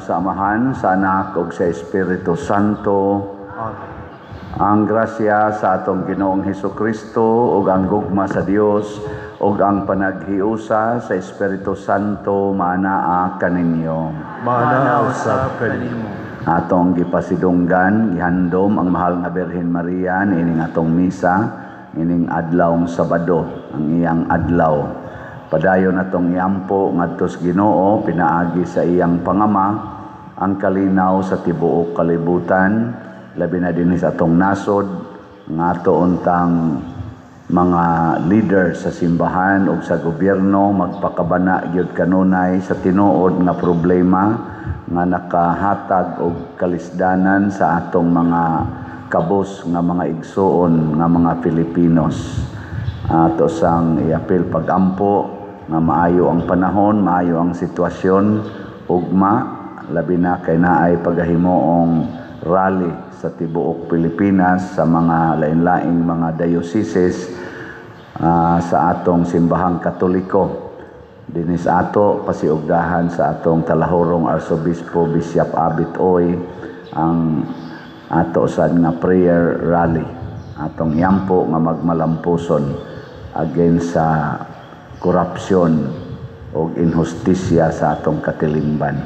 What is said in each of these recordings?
sa Amahan, sa Anak, ug sa Espiritu Santo. Amen. Ang grasya sa atong Ginoong Hesukristo ug ang gugma sa Dios ug ang panaghiusa sa Espiritu Santo maanaa kaninyo. Maanaa usab kanimo. Atong gipasidunggan, gihandom ang mahal nga Birhen Maria ining atong misa, ining adlawng Sabado, ang iyang adlaw. Padayon atong iampo ngadto sa Ginoo pinaagi sa iyang pangama ang kalinaw sa tibuok kalibutan, labi na din sa atong nasod nga ato untang mga leader sa simbahan ug sa gobyerno magpakabana gyud kanunay sa tinuod nga problema nga nakahatag og kalisdanan sa atong mga kabus nga mga igsuon nga mga Pilipinos. Ato sang iapil pagampo nga maayo ang panahon, maayo ang sitwasyon, ugma labi na kay naay pagahimoong rally sa tibuok Pilipinas sa mga lain-laing mga dioceses sa atong simbahang Katoliko. Dinis ato pasiugdahan sa atong talahorong Arsobispo Bishop Abit Oy ang ato sad nga prayer rally atong yampo nga magmalampuson against sa korupsyon o inhustisya sa atong katilingban.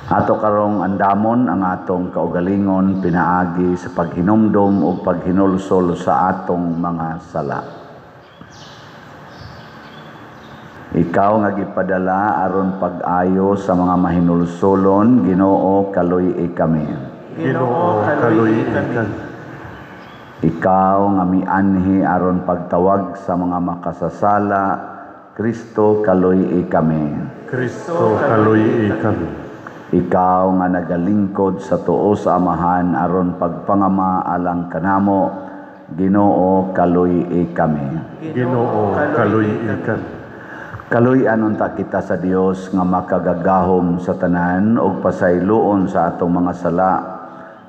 Ato karong andamon ang atong kaugalingon pinaagi sa paghinumdom o paghinulsol sa atong mga sala. Ikaw nga gipadala aron pag-ayo sa mga mahinulsolon, Ginoo kaluy kami. Ginoo kaluy kami. Ikaw nga mianhi aron pagtawag sa mga makasasala, Kristo kaluy kami. Kristo kaluy kami. Ikaw nga nagalingkod sa tuo sa Amahan aron pagpangama alang kanamo, Ginoo kaluy kami. Ginoo kaluy kami. Kaluy-an unta kita sa Dios nga makagagahom sa tanan ug pasayloon sa atong mga sala.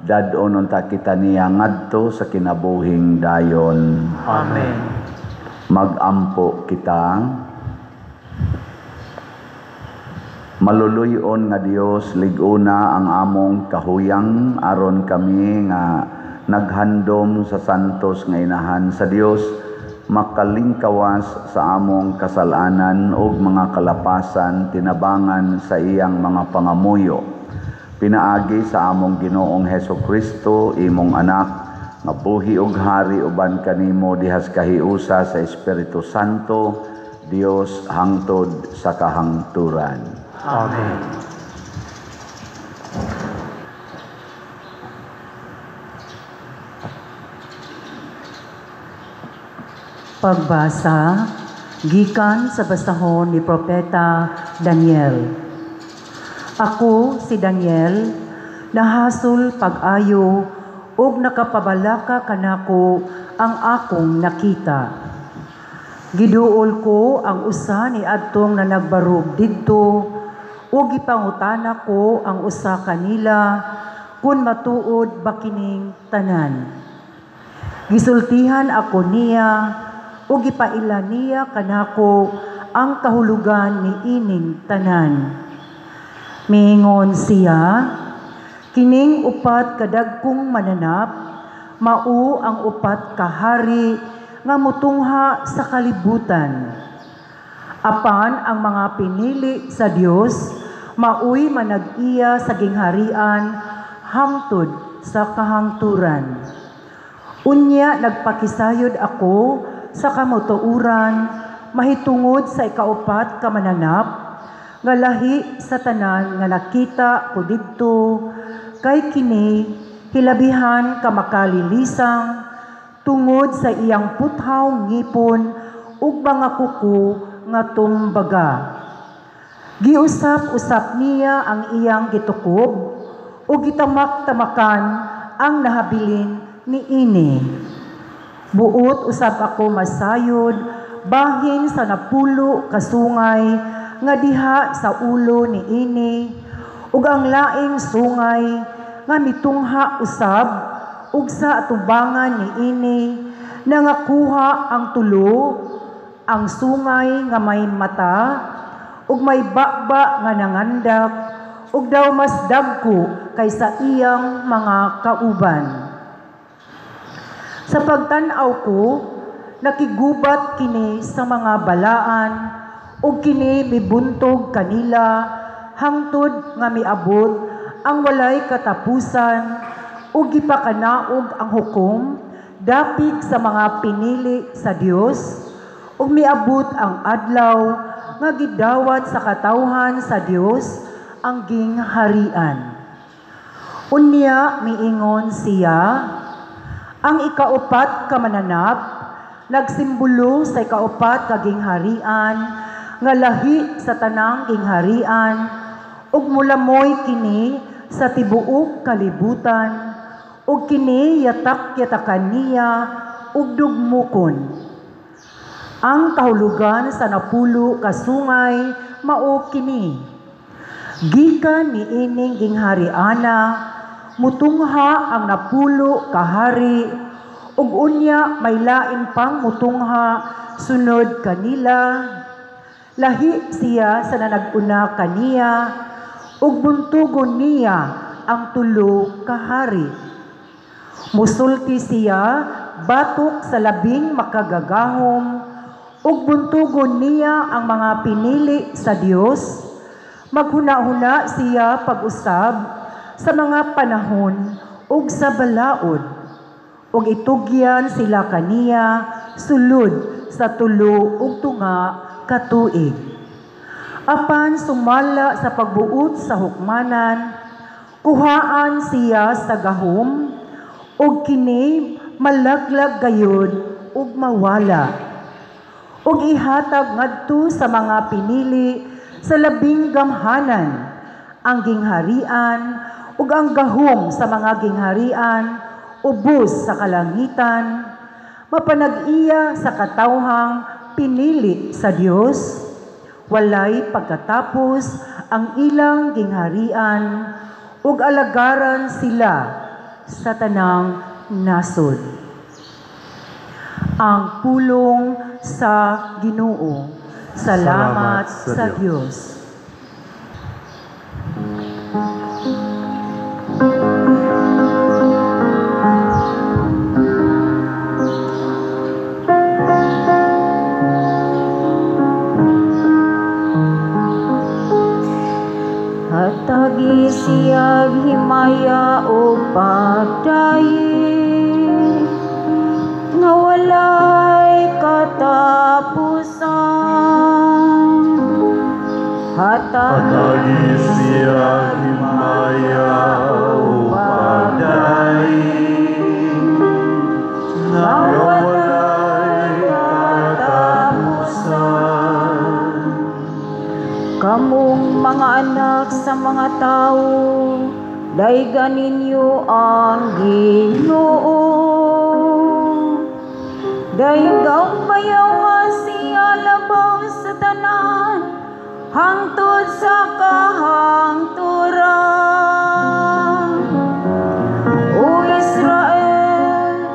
Dadon unta kita niya ngadto sa kinabuhing dayon. Amen. Magampo kita. Maluluyon nga Dios, liguna ang among kahuyang aron kami nga naghandom sa santos nga inahan sa Dios, makalingkawas sa among kasalanan ug mga kalapasan tinabangan sa iyang mga pangamuyo. Pinaagi sa among Ginoong Hesukristo, imong anak, nga buhi ug hari uban kanimo dihas kahiusa sa Espiritu Santo, Dios hangtod sa kahangturan. Amen. Pagbasa gikan sa basahon ni Propeta Daniel. Ako si Daniel, nahasol pag-ayo ug nakapabalaka kanako ang akong nakita. Giduol ko ang usa ni adtong nanagbarog didto ug gipangutana ko ang usa kanila kun matuod ba kining tanan. Gisultihan ako niya ug gipaila niya kanako ang kahulugan ni ining tanan. Miingon siya, kining upat kadagkong mananap mao ang upat ka hari nga mutungha sa kalibutan. Apan ang mga pinili sa Dios maoy manag-iya sa gingharian hangtod sa kahangturan. Unya nagpakisayod ako sa kamutuuran mahitungod sa ikaupat ka mananap nga lahi sa tanan nga nakita ko didto kay kini hilabihan ka makalilisang tungod sa iyang puthaw ngipon ug mga kuko nga tumbaga. Giusap-usap niya ang iyang gitukob o gitamak-tamakan ang nahabilin ni ini. Buot usab ako masayod bahin sa napulo kasungay nga diha sa ulo ni ini ug ang laing sungay nga mitungha usab ug sa atubangan ni ini nangakuha ang tulo, ang sungay nga may mata ug may bakba nga nangandak ug daw mas dagko kaysa iyang mga kauban. Sa pagtan-aw ko, nakigubat kini sa mga balaan ug kini mibuntog kanila hangtod nga miabot ang walay katapusan ug gipakanaog ang hukom dapit sa mga pinili sa Dios ug miabot ang adlaw nga gidawat sa katawhan sa Dios ang gingharian. Unya miingon siya, ang ikaupat ka mananap nagsimbolo sa ikaupat ka gingharian nga lahi sa tanang gingharian ug mulamoy kini sa tibuok kalibutan ug kini yatak-yatakan niya ug dugmukon. Ang kahulugan sa napulo ka sungay mao kini. Gikan niining ginghariana mutungha ang napulo ka hari ug unya may lain pang mutungha sunod kanila. Lahi siya sa nanag-una kaniya ug buntugon niya ang tulo ka hari. Musulti siya batok sa labing makagagahom ug buntugon niya ang mga pinili sa Dios. Maghuna-huna siya pag-usab sa mga panahon ug sa balaod ug itugyan sila kaniya sulod sa tulo ug tunga ka tuig. Apan sumala sa pagbuot sa hukmanan, kuhaan siya sa gahom ug kini malaglag gayud ug mawala ug ihatag ngadto sa mga pinili sa labing gamhanan ang gingharian ug ang gahom sa mga gingharian ubos sa kalangitan mapanag-iya sa katawhang pinili sa Dios. Walay pagkatapos ang ilang gingharian ug alagaran sila sa tanang nasod. Ang pulong sa Ginoo. Salamat sa Diyos. Hatagi siyag himaya o pagdayi nga walay katapusan. Hatagi siya himaya o pagdayi na walay katapusan. Kamong mga anak sa mga tao, daygan ninyo ang Ginoo. Daygang bayawa siya labaw sa tanan, hangtod sa kahangturan. O Israel,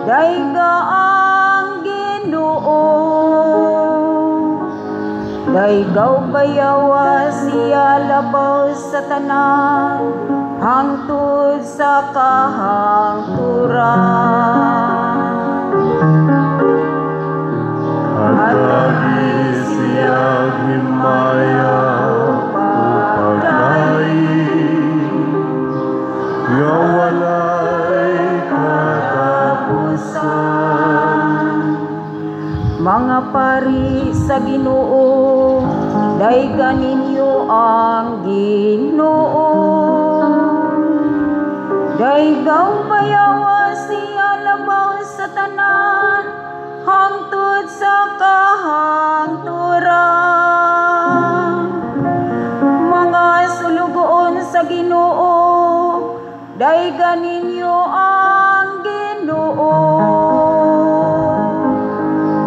dayga ang Ginoo. Daygaw bayawa siya labaw sa tanan, hangtod sa kahangturan. Hatagi siya himaya pagdayi nga walay katapusan. Mga pari sa Ginoo, daygan ninyo ang Ginoo. Daygaw bayawa siya labaw sa tanan, hangtod sa kahangturan. Mga sulugoon sa Ginoo, daygan ninyo ang Ginoo.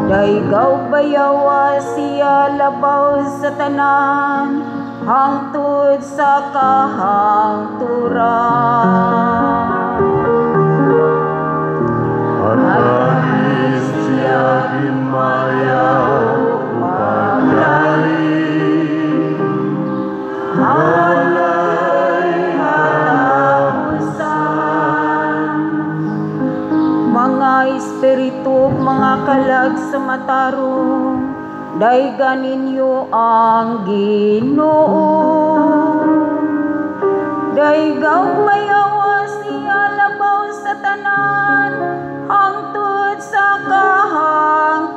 Daygaw bayawa siya labaw sa tanan, hangtod sa kahangturan. Hatagi siya himaya pagdayi nga walay mga tarong, daigan ninyo ang Ginoo. Daigaw mayawa siya labaw sa tanan, hangtod sa kahangturan.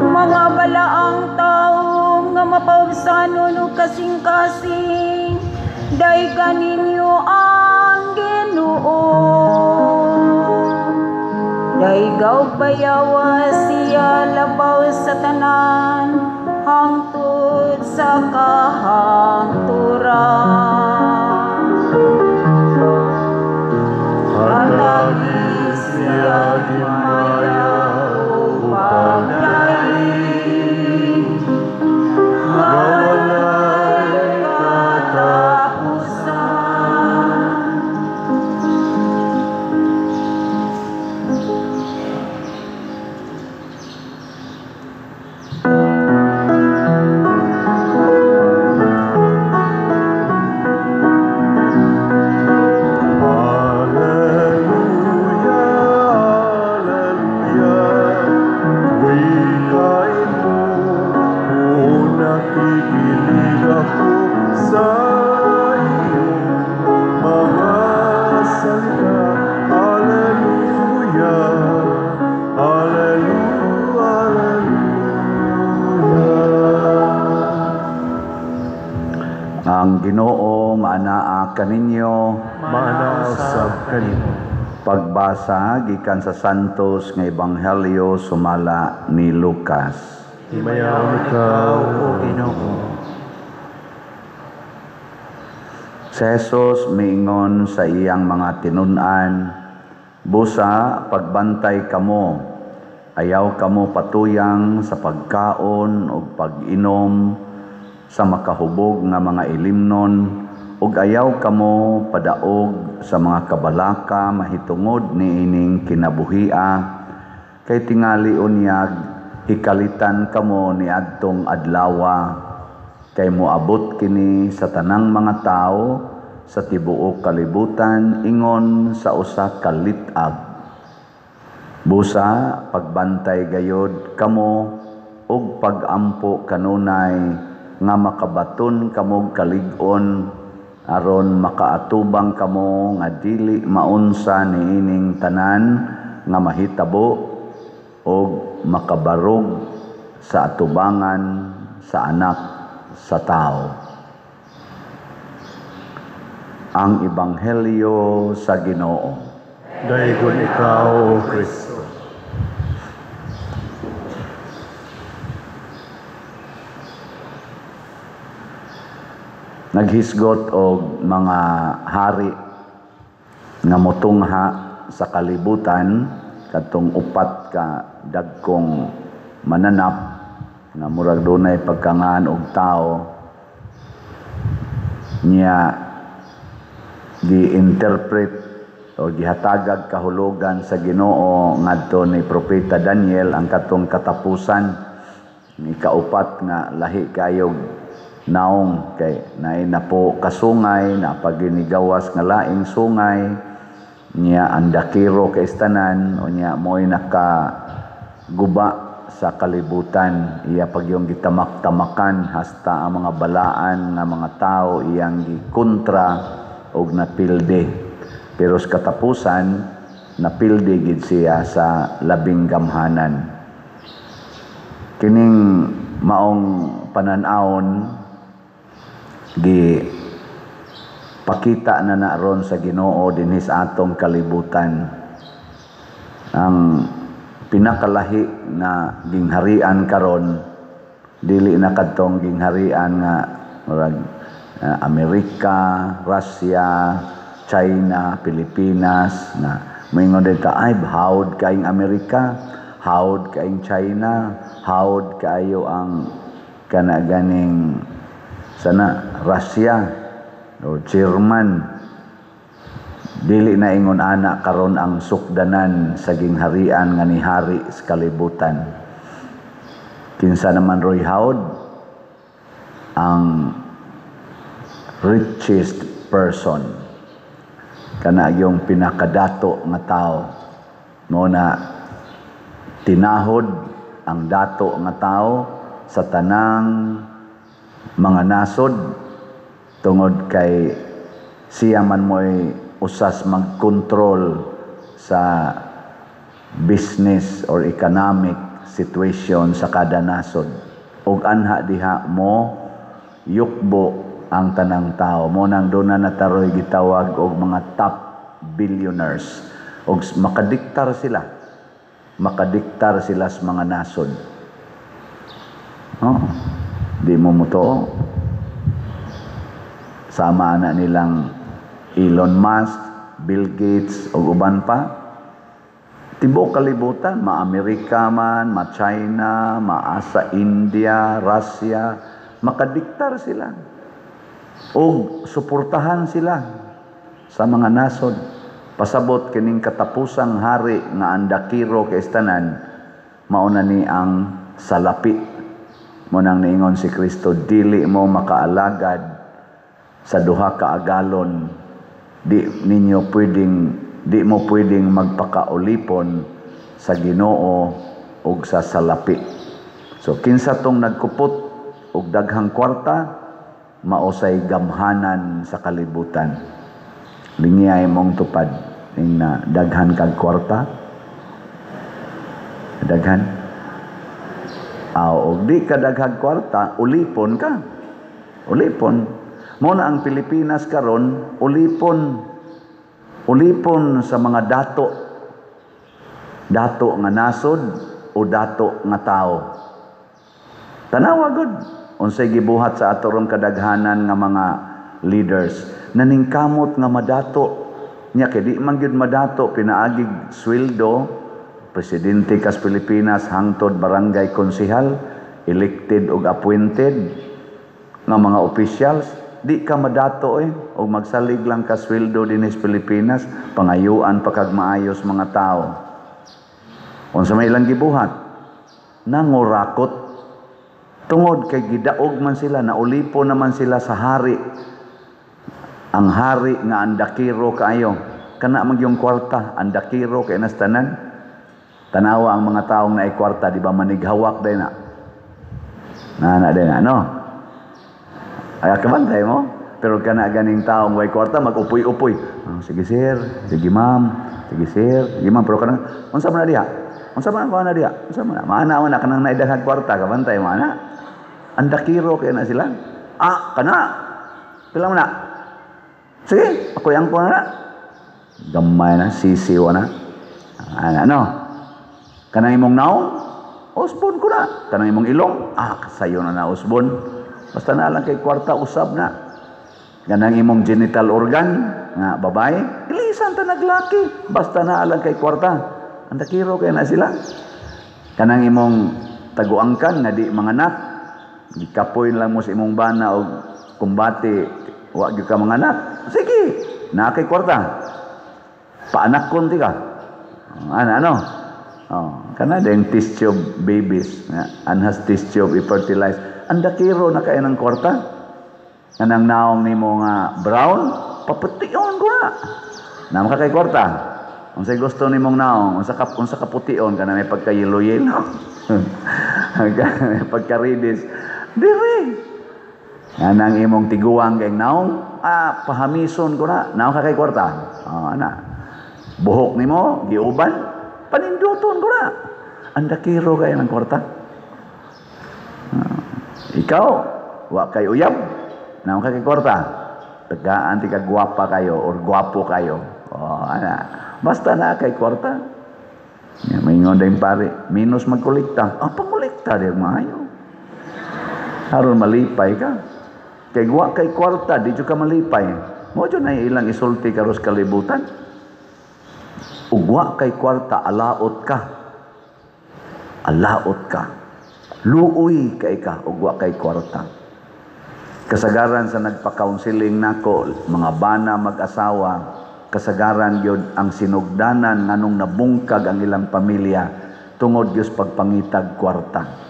Mga balaang taong nga mapaubsanon o kasing-kasing, daigan ninyo ang Ginoo. Daigaw bayawa siya labaw sa tanan, hangtod sa kahangturan. Palagi siya gimaya o pagdaig, walay katapusan. Ang Ginoo maanaa kaninyo. Manausab kanimo. Pagbasa gikan sa Santos nga Ebanghelyo sumala ni Lucas. Himayaw ikaw, O Ginoo. Si Jesus miingon sa iyang mga tinun-an, busa pagbantay kamo, ayaw kamo patuyang sa pagkaon o pag-inom, sa makahubog nga mga ilimnon, ug ayaw kamo padaog sa mga kabalaka mahitungod niining kinabuhia, kay tingali unyag hikalitan kamo ni adtong adlawa, kay moabot kini sa tanang mga tao sa tibuok kalibutan ingon sa usa ka lit-ag. Busa pagbantay gayod kamo ug pagampo kanunay nga makabaton kamog kalig-on aron makaatubang kamo nga dili maunsa niining tanan nga mahitabo ug makabarog sa atubangan sa anak sa tao. Ang Ebanghelyo sa Ginoo. Daigon ikaw, O Kristo. Naghisgot og mga hari nga motungha sa kalibutan katong upat ka dagkong mananap nga murag dunay pagkangaan og tao niya gi-interpret o gihatagag kahulugan sa Ginoo ngadto ni propeta Daniel ang katong katapusan ni kaupat nga lahi kayog naong kay naay na po kasungay na paginigawas nga laing sungay niya ang dakiro kay istanan o niya mo'y nakaguba sa kalibutan iya pagyong gitamak-tamakan hasta ang mga balaan nga mga tao iyang gikontra og napilde pero sa katapusan napilde gid siya sa labing gamhanan. Kining maong pananawon gi pakita na naron sa Ginoo dinhi sa atong kalibutan ang pinakalahi na gingharian karon dili na kadtong gingharian nga murag Amerika, Russia, China, Pilipinas na moingon dito ay hawd kaayong Amerika, hawd kaayong China, hawd kaayo ang kanaganing sana Russia o German. Dili na ingon ana karon ang sukdanan sa gingharian nga ni hari sa kalibutan. Kinsa naman roy hawd ang richest person kana yung pinakadato nga tao mo na tinahod ang dato nga tao sa tanang mga nasod tungod kay siya man mo'y usas mag-control sa business or economic situation sa kada nasod. Ug anha diha mo yukbo ang tanang tao. Mo nang doon na nataroy gitawag og mga top billionaires. Og makadiktar sila. Makadiktar sila sa mga nasod. Oh, di mo muto. Sama na nilang Elon Musk, Bill Gates, o uban pa. Tibok kalibutan, ma-Amerika man, ma-China, ma-asa India, Russia, makadiktar sila. O suportahan sila sa mga nasod. Pasabot kining katapusang hari nga andakiro kay istanan, mauna ni ang salapi. Mo nang niingon si Kristo, dili mo makaalagad sa duha ka agalon. Di mo pwedeng magpakaulipon sa Ginoo ug sa salapi. So kinsa tong nagkupot og daghang kwarta, mausay gamhanan sa kalibutan. Lingiyay mong tupad ning na daghan kag kwarta. Daghan. Og di ka daghang kwarta, ulipon ka. Ulipon. Mo na ang Pilipinas karon, ulipon sa mga dato. Dato nga nasod o dato nga tao. Tanawa gud unsay gibuhat sa ato rong kadaghanan nga mga leaders naningkamot nga madato nya kay di man gyud madato pinaagig sweldo presidente kas Pilipinas hangtod barangay konsehal elected ug appointed nga mga officials di ka madato o magsalig lang ka sweldo dinhi sa Pilipinas pangayuan pa kag maayos mga tao unsa may ilang gibuhat nangurakot tungod kay gidaog man sila, naulipo naman sila sa hari. Ang hari nga andakiro kaayo. Kana man yung kwarta, andakiro kay nastanan. Tanawa ang mga taong naay kwarta, di ba manighawak day na. Na day na, no? Ay kabantay mo. Pero kana ganing taong way kwarta mag-upoy-upoy. Oh, sige sir, sige ma'am, sige sir, sige ma'am, pero kana unsa man na diha? Unsa man na diha? Unsa man na? Maana man na kanang naidaghan kwarta, kabantay mo ana. Andakiro kaya na sila. Kana. Pila mo na. Sige, ako yang ko na. Gamay na, sisiwa na. Ano? Kanang imong naong, usbon ko na. Kanang imong ilong, sayo na usbon. Basta na lang kay kwarta, usab na. Kanang imong genital organ, nga babae, ilisan ta naglaki. Basta na lang kay kwarta. Andakiro kaya na sila. Kanang imong taguangkan, nga di manganak. Gikapoy lang mo sa imong bana o kumbati wa gyud ka manganak sige na kay kwarta paanak kon ti ka ano kana deng test tube babies anhas test tube i-fertilize andakiro na kay nang kwarta kanang naong nimo nga brown papution ko na ka kay kwarta unsay gusto nimong naong unsa ka pution kana may pagka-yellow may pagka-reddish diri. Anang imong tiguang kay naong, pahamison ko na. Naong ka kay kwarta. Ana. Buhok nimo giuban, paninduton ko na. Andakiro kay ng kwarta. Ikaw, wa kay uyab. Naong ka kay kwarta. Tagaan ti ka gwapa kayo or gwapo kayo. Ana. Basta na kay kwarta. May ingon dayong pare, minus magkolekta. Pangkolekta di maayo. Haron malipay ka. Kay wa kay kwarta, di ka malipay. Mo dyan ay ilang isulti karos kalibutan. Ugwa kay kwarta, alaot ka. Alaot ka. Luoy kay ka, ugwa kay kwarta. Kasagaran sa nagpa-counseling nako, mga bana mag-asawa, kasagaran yun ang sinugdanan nganong nabungkag ang ilang pamilya tungod yus pagpangitag kwarta.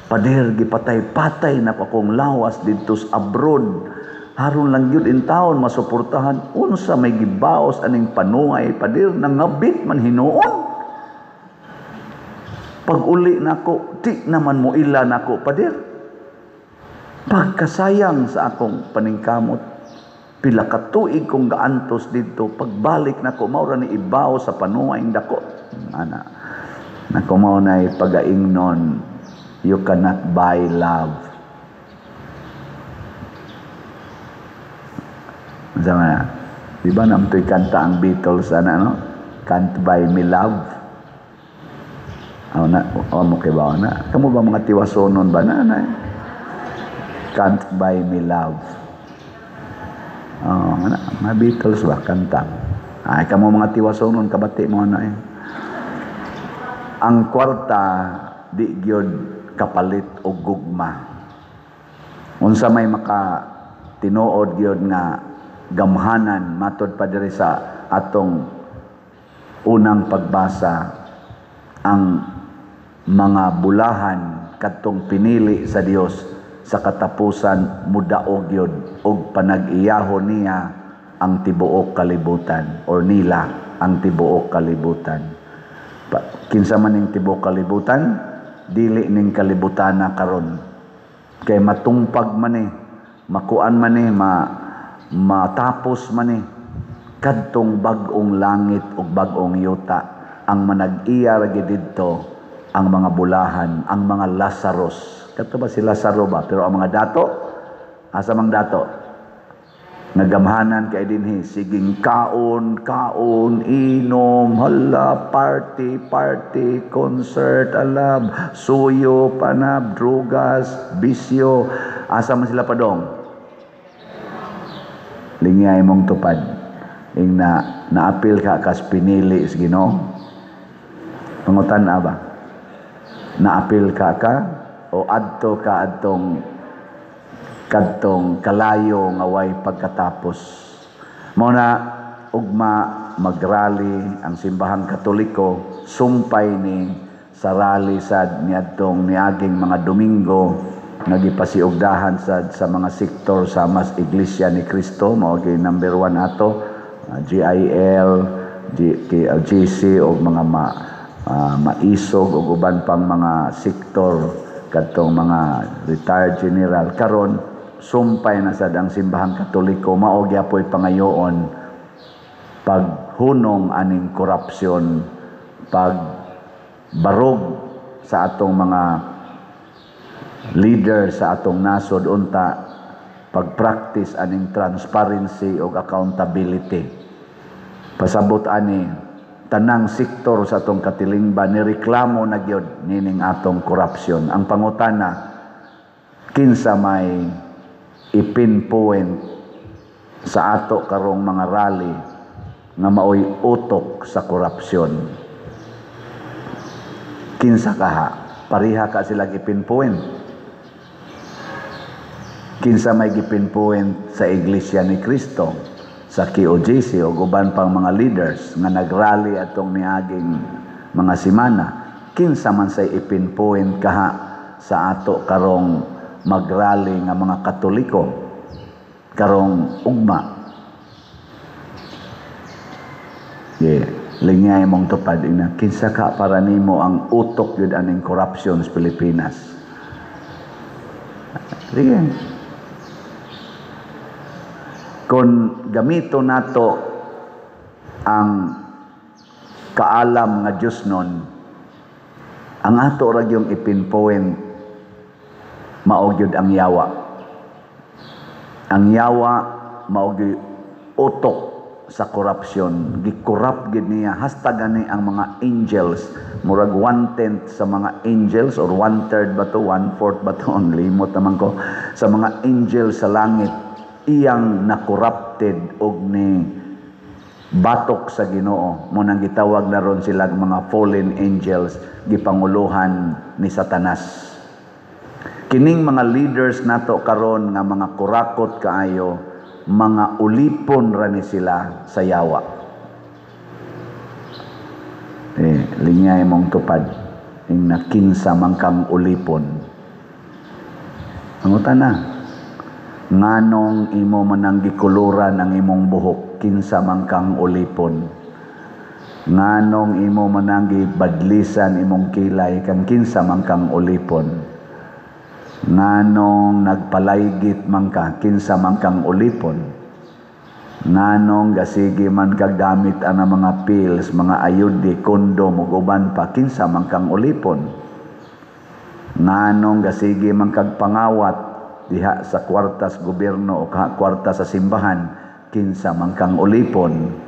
Pader gipatay-patay na akong lawas dito sa abroad. Haron lang yun in taon masuportahan unsa may gibaos aning panuay pader nangabit man hinuon. Pag uli nako, di naman mo ila nako, pader. Pagkasayang sa akong paningkamot, pila ka tuig kong gaantos dito, pagbalik nako, maura ni ibaw sa panuwaing dako. Ana, nako mao na'y pagaingnon, you cannot buy love. Sama, di ba namtoy kanta ang Beatles, no? Can't buy me love. Mo kay ba na? Kamu ba mga tiwasonon ba na? Can't buy me love. Mga Beatles ba kanta? Ay kamu mga tiwasonon kabati mo na eh. Ang kwarta di gyud kapalit og gugma. Unsa may maka tinuod gyud nga gamhanan matod pa diri sa atong unang pagbasa, ang mga bulahan kadtong pinili sa Dios sa katapusan mudaog yun og panag-iyahon niya ang tibuok kalibutan or nila ang tibuok kalibutan. Kinsa man ning tibuok kalibutan, dili ning kalibutan na karon. Kay matungpag man ni, makuan man ni, matapos man ni kadtong bag-ong langit ug bag-ong yuta. Ang manag-iya ra gid didto ang mga bulahan, ang mga Lazaros. Kato ba si Lazaro ba? Pero ang mga dato, asa mang dato? Nagamhanan kay dinhi, siging kaon, inom, hala, party, concert, alab, suyo, panab, drugas, bisyo. Asa man sila padong? Lingay mong tupad. Ing naapil ka kas pinili is Ginoo. Pangutan ba? Naapil ka o adto ka adtong kadtong kalayo nga way pagkatapos. Mao na ugma magrally ang simbahang Katoliko, sumpay ni sa rally sad niadtong niaging mga Domingo nagipasiugdahan sad sa mga sektor sa mas Iglesia ni Cristo. Mao gyud number 1 ato, GIL, GC o mga maisog o uban pang mga sektor kadtong mga retired general. Karon sumpay na sad ang simbahang Katoliko, mao gyapon pangayoon paghunong aning korupsyon, pagbarog sa atong mga leader sa atong nasod, unta pag-practice aning transparency o accountability. Pasabot ani tanang sektor sa atong katilingban ni reklamo na gyud nining atong korupsyon. Ang pangutana, kinsa may ipinpoint sa ato karong mga rally nga maoy utok sa korupsyon? Kinsa kaha? Pariha ka sila ipinpoint. Kinsa may gipinpoint sa Iglesia ni Cristo, sa KOJC o uban pang mga leaders nga nagrally atong niaging mga simana? Kinsa man say ipinpoint kaha sa ato karong magrally nga mga Katoliko karong ugma? Lingay mong tupad ina, kinsa ka para nimo ang utok yun aning corruption sa Pilipinas? Sige. Kung gamito nato ang kaalam nga Diyos nun, ang ato ra yung ipinpoint maugyod ang yawa. Ang yawa maugyod utok sa korupsyon. Gikorrupt gid niya, hasta gani ang mga angels, murag 1/10 sa mga angels or 1/3 ba to, 1/4 ba to, limot naman ko, sa mga angels sa langit, iyang na-corrupted og ni batok sa Ginoo. Mo nang gitawag na ron sila mga fallen angels, gipanguluhan ni Satanas. Kining mga leaders nato karon nga mga kurakot kaayo, mga ulipon ra ni sila sa yawa. Lingay mong tupad ing nakinsa man kang ulipon. Pangutan na, nganong imo man ang gikuluran ang imong buhok, kinsa man kang ulipon? nganong imo mananggi badlisan imong kilay kang kinsa man kang ulipon, nganong nagpalaygit man ka kinsa man kang ulipon, nganong gasigi man kag gamit ana mga pills, mga ayudi, kondom ug uban pa kinsa man kang ulipon, nganong gasigi man kag pangawat diha sa kwarta sa gobyerno o kwarta sa simbahan kinsa man kang ulipon,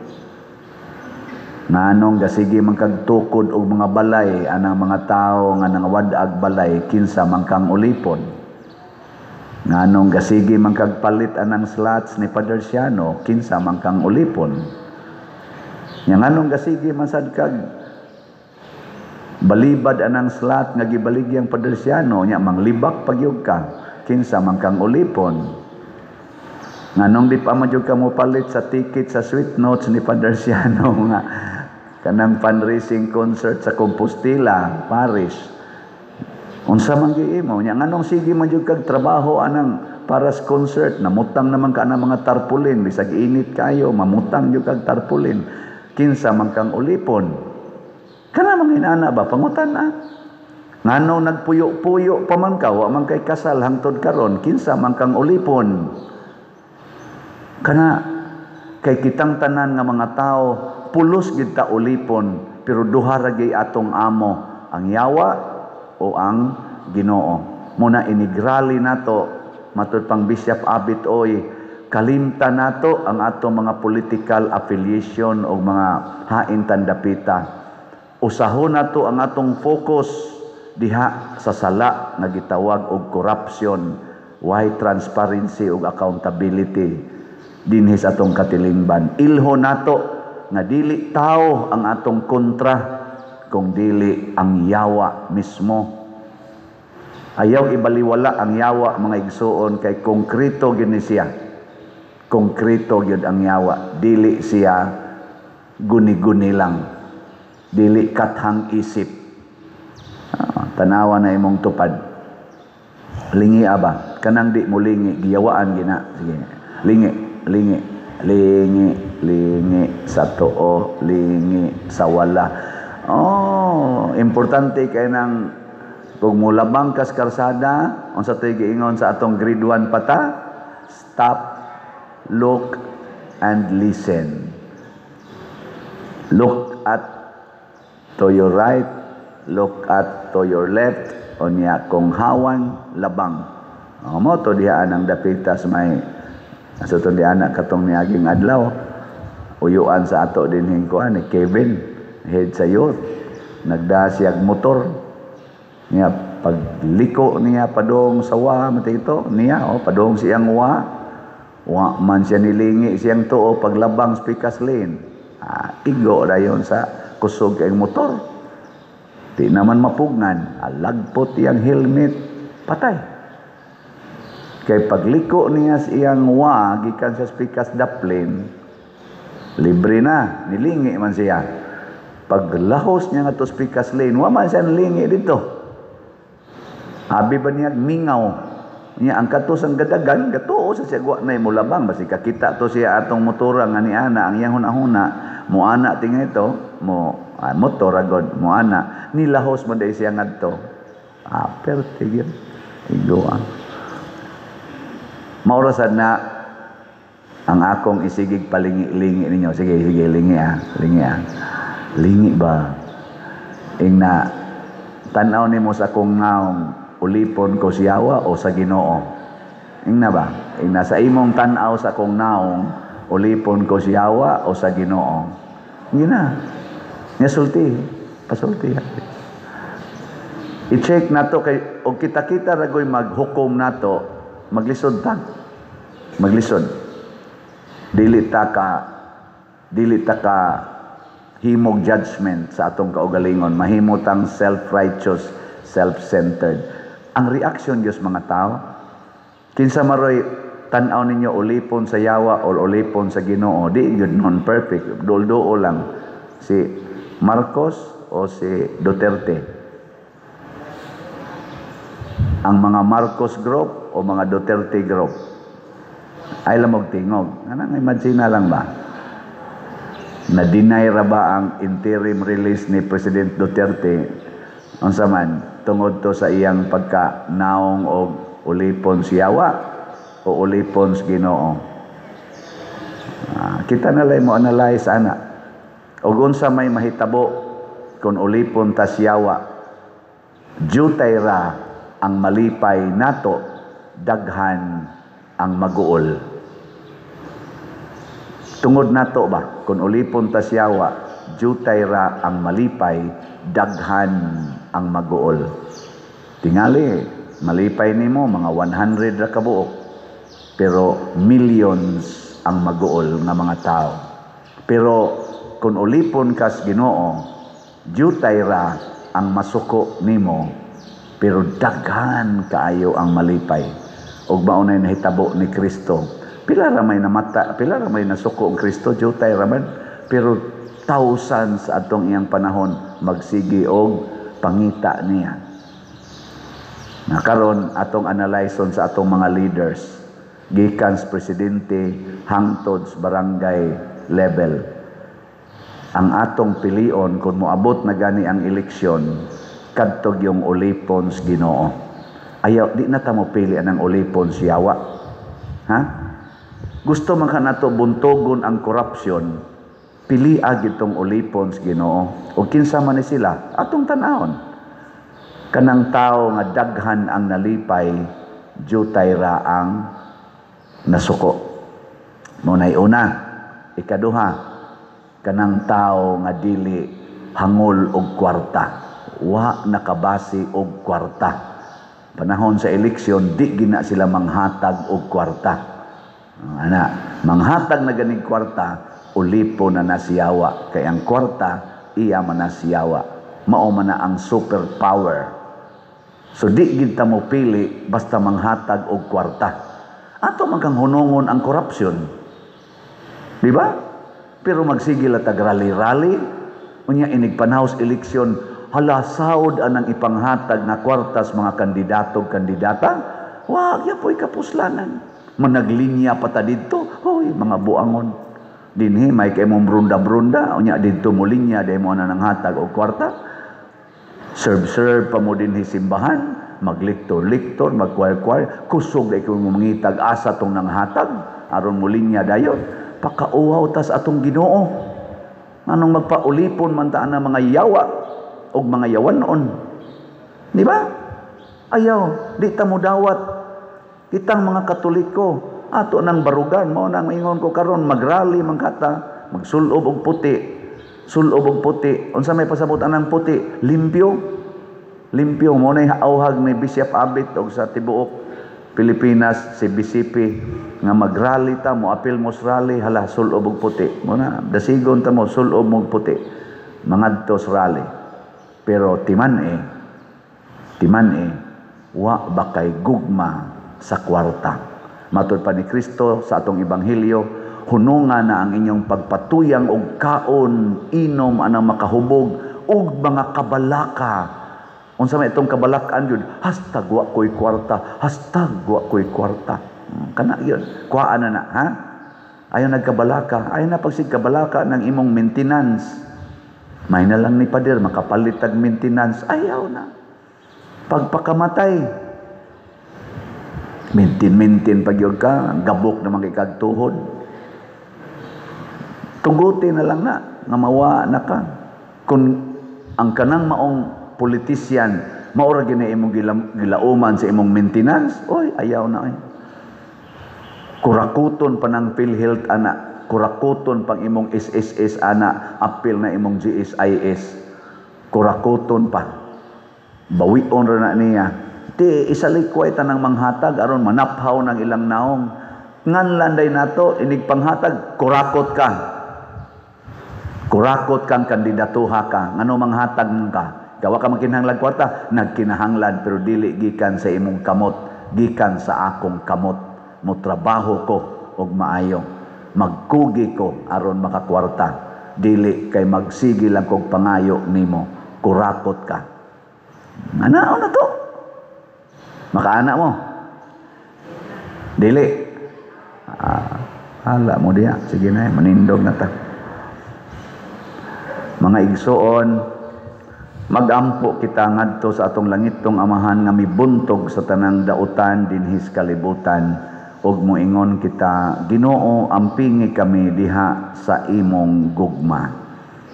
nganong gasigi man kag tukod og mga balay anang mga tawo nga nangawadag balay kinsa man kang ulipon, nganong gasigi man kag palit anang slots ni Padre Siano kinsa man kang ulipon, nya nganong gasigi man sad kag balibad anang slot nga gibaligyang Padre Siano nya manglibak pagyud ka kinsa man kang ulipon, nganong di pa man jud ka mo palit sa ticket sa sweet notes ni Padre Siano nga kanang fundraising concert sa Compostela Parish unsa man giimo nya nganong sige man jud kag trabaho anang para sa concert namutang naman ka na mga tarpaulin bisag init kayo mamutang jud kag tarpaulin kinsa man kang ulipon, kana man inana ba pangutan na nganong nagpuyo-puyo pa man ka wa man kay kasal hangtod karon kinsa man kang ulipon, kana kay kitang tanan nga mga tao pulos gid ta ulipon pero duha ra gyud atong amo, ang yawa o ang Ginoo. Muna inigrali nato matud pang Bishop Abit Oy, kalimtan nato ang atong mga political affiliation o mga hain tandapita. Usahon nato ang atong focus diha sa sala nga gitawag og corruption, why transparency ug accountability dinhi sa atong katilingban. Ilho nato nga dili tao ang atong kontra kung dili ang yawa mismo. Ayaw ibaliwala ang yawa mga igsuon kay konkreto gyud ni siya. Konkreto gyud ang yawa, dili siya guni-guni lang. Dili kathang isip. Tanawa na imong tupad. Lingi aba, kanang di mo lingi giyawaan gina. Sige. Lingi, lingi. Lingi sa too, lingi sa wala. Oh, importante kay nang kung mulabang kas karsada, unsa toy giingon sa atong grade 1 pata, stop, look and listen. Look at to your right, look at to your left, unya kung hawan labang. Mo to diha ang dapita sa may so to diha na katong niaging adlaw. Uyuan sa ato din hingkuan ni Kevin, head sa youth. Nagda siyag motor. Niya pagliko niya padong sa wa matito niya padong siyang wa man siya nilingi siyang tuo paglabang spikas lane. Igo dayon sa kusog kay motor. Di naman mapugnan, alagpot yang helmet, patay. Kay pagliko niya siyang wa gikan sa spikas daplin, libre na, nilingi man siya. Paglahos niya nga to spikas lane, wa man siya nilingi dito. Abi ba niya mingaw niya ang katos ang gadagan gato sa siya guwa na mulabang basi kakita to siya atong motora nga ni ana ang iyang hunahuna mo ana tingin ito mo motor agod mo ana nilahos mo day siya ngadto perte gyud igo maurasad na ang akong isigig palingi-lingi ninyo sige lingi lingi ba ingna tanaw nimo sa akong naong ulipon ko si yawa o sa Ginoo. Ingna ba? Ingna sa imong tanaw sa kong naong ulipon ko si yawa o sa Ginoo. Ingna. Nya sulti, pasulti. I-check nato kay og kita-kita ragoy maghukom nato, maglisod ta. Maglisod. Dili ta ka himog judgment sa atong kaugalingon, mahimutang self-righteous, self-centered. Ang reaction Diyos mga tao, kinsa maroy tan-aw ninyo ulipon sa yawa o ulipon sa Ginoo, di yun non perfect, dulduo lang si Marcos o si Duterte. Ang mga Marcos group o mga Duterte group ay lamog tingog. Anang imagine na lang ba? Na-deny ra ba ang interim release ni President Duterte unsa man tungod to sa iyang pagka-naong og ulipon siyawa o ulipon sa Ginoo? Kita na lang mo analyze ana. Og unsa may mahitabo kung ulipon ta siyawa, jutay ra ang malipay nato, daghan ang maguol. Tungod nato ba, kung ulipon ta siyawa, jutay ra ang malipay, daghan ang maguol. Tingali, malipay nimo mga 100 ra kabuok, pero millions ang maguol nga mga tao. Pero kung ulipon kas Ginoo, jutay ra ang masuko nimo, pero daghan kaayo ang malipay. Og maunay nahitabo ni Kristo. Pila ra may namata, pila ra may nasuko ang Kristo, jutay ra man. Pero thousands atong iyang panahon magsigi og pangita niya. Na karon atong analyson sa atong mga leaders, gikan sa presidente hangtod sa barangay level. Ang atong pilion kung moabot na gani ang eleksyon, kadtog yung ulipon sa Ginoo. Ayaw, di na ta mo pili ang ulipon siyawa. Ha? Gusto man ka nato buntogon ang korupsyon, pili agitong ulipon sa Ginoo. O kinsa man ni sila, atong tanahon. Kanang tao nga daghan ang nalipay, jutay ra ang nasuko. Munay una, ikaduha, kanang tao nga dili hangol og kwarta, wa nakabasi og kwarta. Panahon sa eleksyon, di gina sila manghatag og kwarta. Manghatag na ganing kwarta, ulipo na nasiyawa. Kaya ang kwarta, iya man nasiyawa. Mao man na ang superpower. So di gid ta mo pili basta manghatag og kwarta. Ato man kang hunungon ang korupsyon. Di ba? Pero magsigil at rally-rally, unya inig panahos eleksyon, hala saod anang ipanghatag na kwartas mga kandidato kandidata, wag ya po'y kapuslanan. Managlinya pa ta dito, hoy mga buangon. Dinhi may kay mong brunda-brunda, unya dito mo linya dahil mo na nang hatag o kwarta. Serve pa mo dinhi simbahan, magliktor-liktor, magkwar-kwar, kusog ay kung mangitag asa tong nang hatag, aron mo linya dayon. Pakauhaw tas atong Ginoo. Anong magpaulipon man taan na mga yawa o mga yawan noon. Di ba? Ayaw, di ta mo dawat. Kitang mga Katoliko, ato nang barugan, mao nang ingon ko karon magrally man kata, magsulob og puti. Sulob og puti. Unsa may pasabot anang puti? Limpyo. Limpyo mo nay auhag ni Bishop Abit og sa tibuok Pilipinas si BCP nga magrally ta mo apil mo sa rally hala sulob og puti. Mo na dasigon ta mo sulob og puti. Mangadto sa rally. Pero timan wa ba kay gugma sa kwarta. Matud pa ni Kristo sa atong ebanghelyo, hunungan na ang inyong pagpatuyang og kaon, inom anang makahubog og mga kabalaka. Unsa may itong kabalakan yun? Hashtag wa ko'y kwarta. Hashtag wa ko'y kwarta. Kana yun. Kuhaan na ha? Ayaw nagkabalaka. Ayaw na pagsig kabalaka ng imong maintenance. May na lang ni Pader, makapalit tag maintenance. Ayaw na. Pagpakamatay, mintin pagyod ka, gabok na makikagtuhod. Tuguti na lang na, nga mawa na ka. Kung ang kanang maong politisyan, maura gina imong gilauman sa imong maintenance, oy, ayaw na. Kurakuton pa ng PhilHealth, ana. Kurakuton pang imong SSS, ana. Apil na imong GSIS. Kurakuton pa. Bawion ra na niya. Di isalikway tanang manghatag aron manaphaw ng ilang naong. Nganlanday nato inig panghatag, kurakot ka. Kurakot kang kandidatuha ka. Ngano manghatag ka? Gawa ka magkinahanglan kwarta, nagkinahanglan pero dili gikan sa imong kamot, gikan sa akong kamot. Mo trabaho ko og maayo. Magkugi ko aron makakwarta. Dili kay magsigi lang kog pangayo nimo. Kurakot ka. Anao na to? Makaana mo. Dili. Hala mo diya. Sige na, manindog na ta. Mga igsoon, magampo kita ngadto sa atong langitong amahan nga mibuntog sa tanang dautan dinhis kalibutan, ug moingon kita, Ginoo, ampingi kami diha sa imong gugma.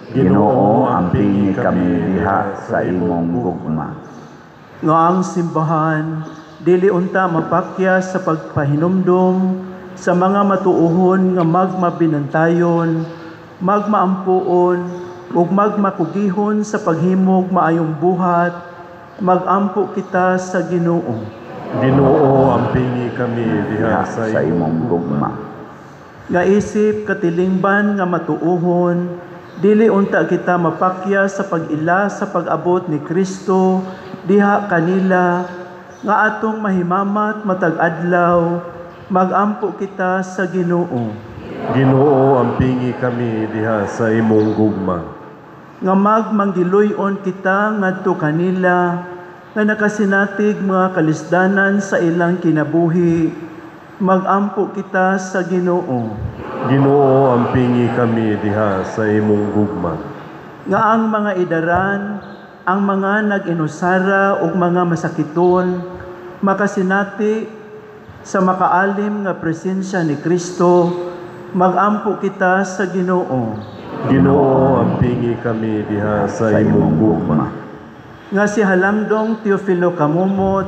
Ginoo, ampingi kami diha sa imong gugma. Nga ang simbahan, dili unta mapakyas sa pagpahinumdum sa mga matuuhon nga magmabinantayon, magmaampuon, ug magmakugihon sa paghimog maayong buhat, magampo kita sa Ginoo. Ginoo, ampingi kami diha sa imong gugma. Nga isip katilingban nga matuuhon, dili unta kita mapakya sa pag-ila sa pag-abot ni Kristo diha kanila, nga atong mahimamat matag adlaw, magampo kita sa Ginoo. Ginoo, ampingi kami diha sa imong gugma. Nga magmanggiluyon kita ngadto kanila, nga nakasinatig mga kalisdanan sa ilang kinabuhi, magampo kita sa Ginoo. Ginoo, ampingi kami diha sa imong gugma. Nga ang mga idaran, ang mga nag-inusara ug mga masakiton, makasinati sa makaalim nga presensya ni Kristo, magampo kita sa Ginoo. Ginoo, ampingi kami diha sa imong gugma. Nga si Halamdong Teofilo Kamumot,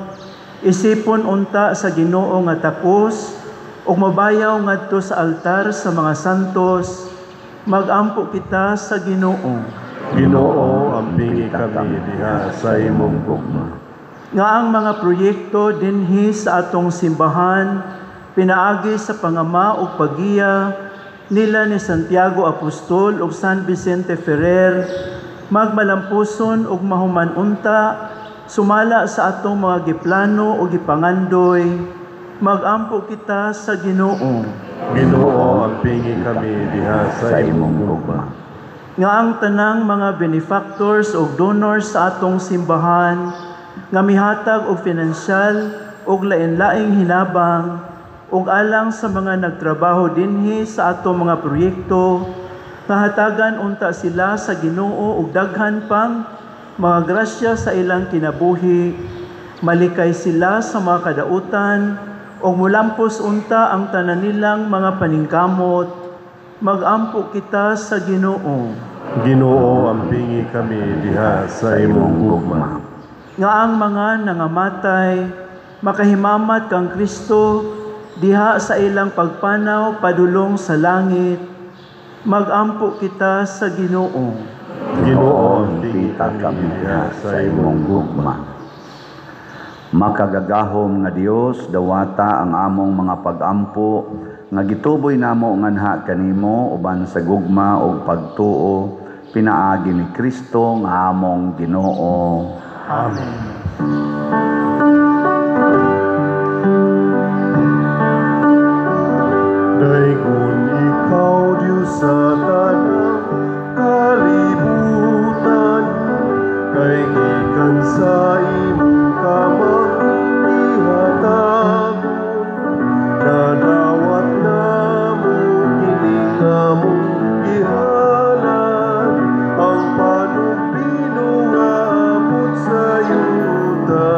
isipon unta sa Ginoo nga tapos, ug mabayaw ngadto sa altar sa mga santos, magampo kita sa Ginoo. Ginoo, ampingi kami diha sa imong gugma. Nga ang mga proyekto dinhi sa atong simbahan, pinaagi sa pangama ug pagiya nila ni Santiago Apostol ug San Vicente Ferrer, magmalampuson ug mahuman unta, sumala sa atong mga giplano ug gipangandoy, magampo kita sa Ginoo. Ginoo, ampingi kami diha sa imong gugma. Nga ang tanang mga benefactors ug donors sa atong simbahan, nga mihatag og pinansyal ug lain-laing hinabang, ug alang sa mga nagtrabaho dinhi sa atong mga proyekto, nga hatagan unta sila sa Ginoo ug daghan pang mga grasya sa ilang kinabuhi, malikay sila sa mga kadautan, ug mulampos unta ang tanan nilang mga paningkamot, magampo kita sa Ginoo. Ginoo, ampingi kami diha sa imong gugma. Nga ang mga nangamatay, makahimamat kang Kristo, diha sa ilang pagpanaw padulong sa langit, magampo kita sa Ginoo. Ginoo, ampingi kami diha sa imong gugma. Makagagahom nga Dios, dawata ang among mga pag-ampo, nga gituboy namo nganha kanimo uban sa gugma ug pagtuo, pinaagi ni Kristo nga among Ginoo. Amen. Dayon ikaw, Diyos sa tanang kalibutan, kay gikan sa imong kamang ihatagon, nadawat namo kining kamong gihanan, ang panugbino nga abot sa yuta,